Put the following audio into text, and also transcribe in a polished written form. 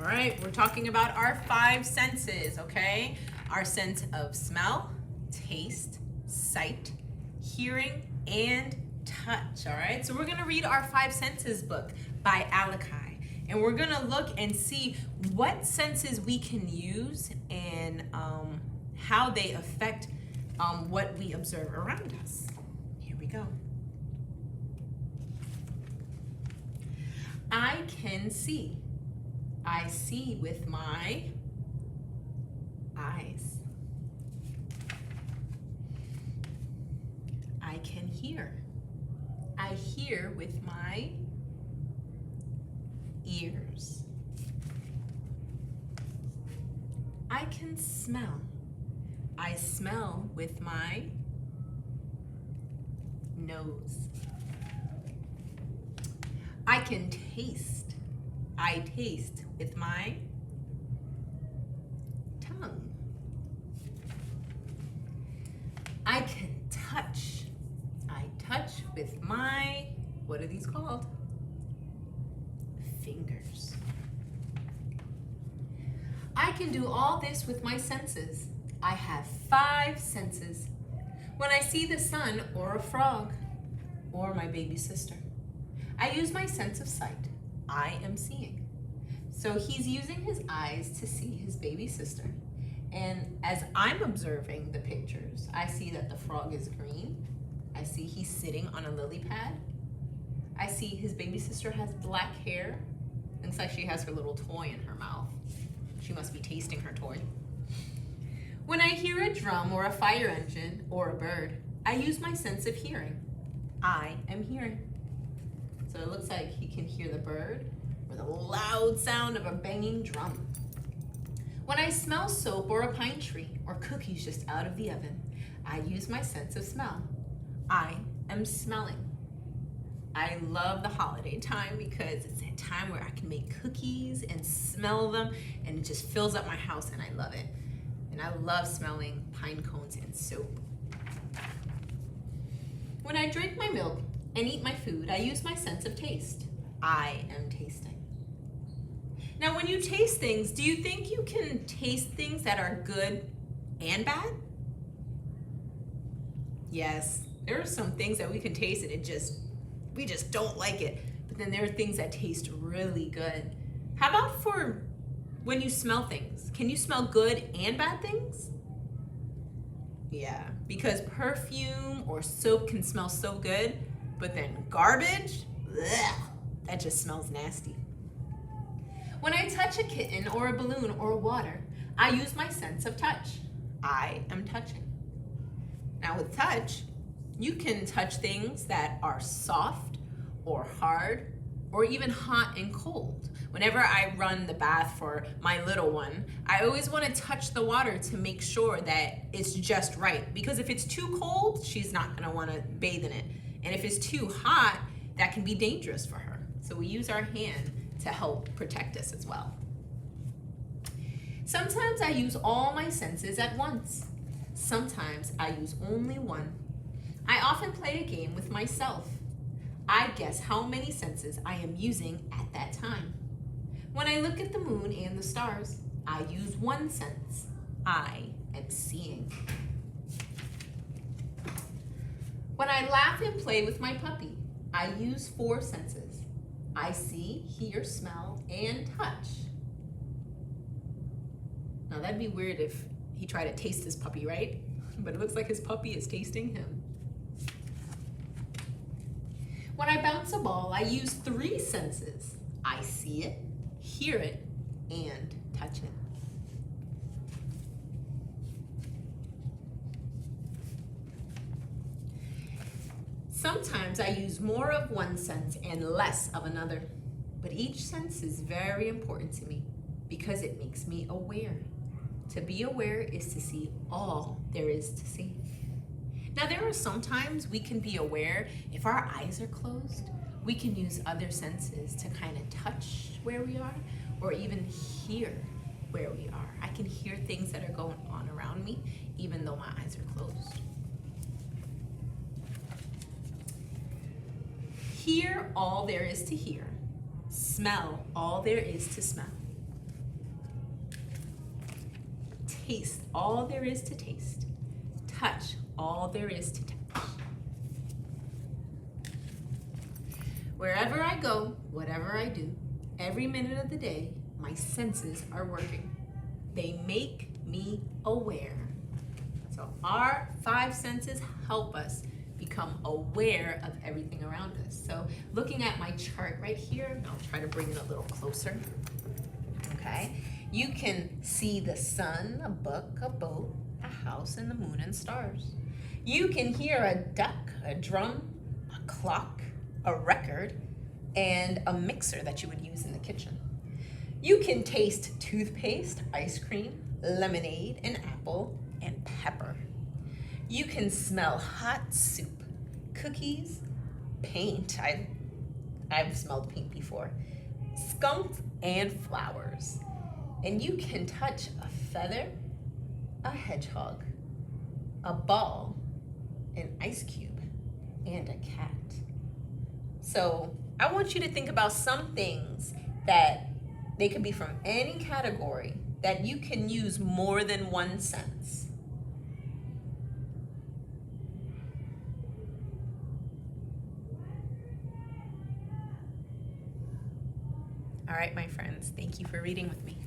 All right, we're talking about our five senses, okay? Our sense of smell, taste, sight, hearing, and touch, all right? So we're gonna read our Five Senses book by Alakai, and we're gonna look and see what senses we can use and how they affect what we observe around us. Here we go. I can see. I see with my eyes. I can hear. I hear with my ears. I can smell. I smell with my nose. I can taste. I taste with my tongue. I can touch. I touch with my, what are these called? Fingers. I can do all this with my senses. I have five senses. When I see the sun or a frog or my baby sister, I use my sense of sight. I am seeing. So he's using his eyes to see his baby sister. And as I'm observing the pictures, I see that the frog is green. I see he's sitting on a lily pad. I see his baby sister has black hair. Looks like she has her little toy in her mouth. She must be tasting her toy. When I hear a drum or a fire engine or a bird, I use my sense of hearing. I am hearing. So it looks like he can hear the bird or the loud sound of a banging drum. When I smell soap or a pine tree or cookies just out of the oven, I use my sense of smell. I am smelling. I love the holiday time because it's that time where I can make cookies and smell them, and it just fills up my house, and I love it. And I love smelling pine cones and soap. When I drink my milk and eat my food, I use my sense of taste. I am tasting. Now, when you taste things, do you think you can taste things that are good and bad? Yes, there are some things that we can taste and we just don't like it. But then there are things that taste really good. How about for when you smell things? Can you smell good and bad things? Yeah, because perfume or soap can smell so good, but then garbage, bleh, that just smells nasty. When I touch a kitten or a balloon or water, I use my sense of touch. I am touching. Now with touch, you can touch things that are soft or hard or even hot and cold. Whenever I run the bath for my little one, I always want to touch the water to make sure that it's just right. Because if it's too cold, she's not going to want to bathe in it. And if it's too hot, that can be dangerous for her. So we use our hand to help protect us as well. Sometimes I use all my senses at once. Sometimes I use only one. I often play a game with myself. I guess how many senses I am using at that time. When I look at the moon and the stars, I use one sense. I am seeing. When I laugh and play with my puppy, I use four senses. I see, hear, smell, and touch. Now that'd be weird if he tried to taste his puppy, right? But it looks like his puppy is tasting him. When I bounce a ball, I use three senses. I see it, hear it, and touch it. Sometimes I use more of one sense and less of another, but each sense is very important to me because it makes me aware. To be aware is to see all there is to see. Now there are some times we can be aware if our eyes are closed. We can use other senses to kind of touch where we are or even hear where we are. I can hear things that are going on around me even though my eyes are closed. Hear all there is to hear. Smell all there is to smell. Taste all there is to taste. Touch all there is to touch. Wherever I go, whatever I do, every minute of the day, my senses are working. They make me aware. So our 5 senses help us become aware of everything around us. So looking at my chart right here, I'll try to bring it a little closer. Okay, you can see the sun, a book, a boat, a house, and the moon and stars. You can hear a duck, a drum, a clock, a record, and a mixer that you would use in the kitchen. You can taste toothpaste, ice cream, lemonade, an apple, and pepper. You can smell hot soup, cookies, paint. I've smelled paint before. Skunks and flowers. And you can touch a feather, a hedgehog, a ball, an ice cube, and a cat. So I want you to think about some things that they could be from any category that you can use more than one sense. All right, my friends, thank you for reading with me.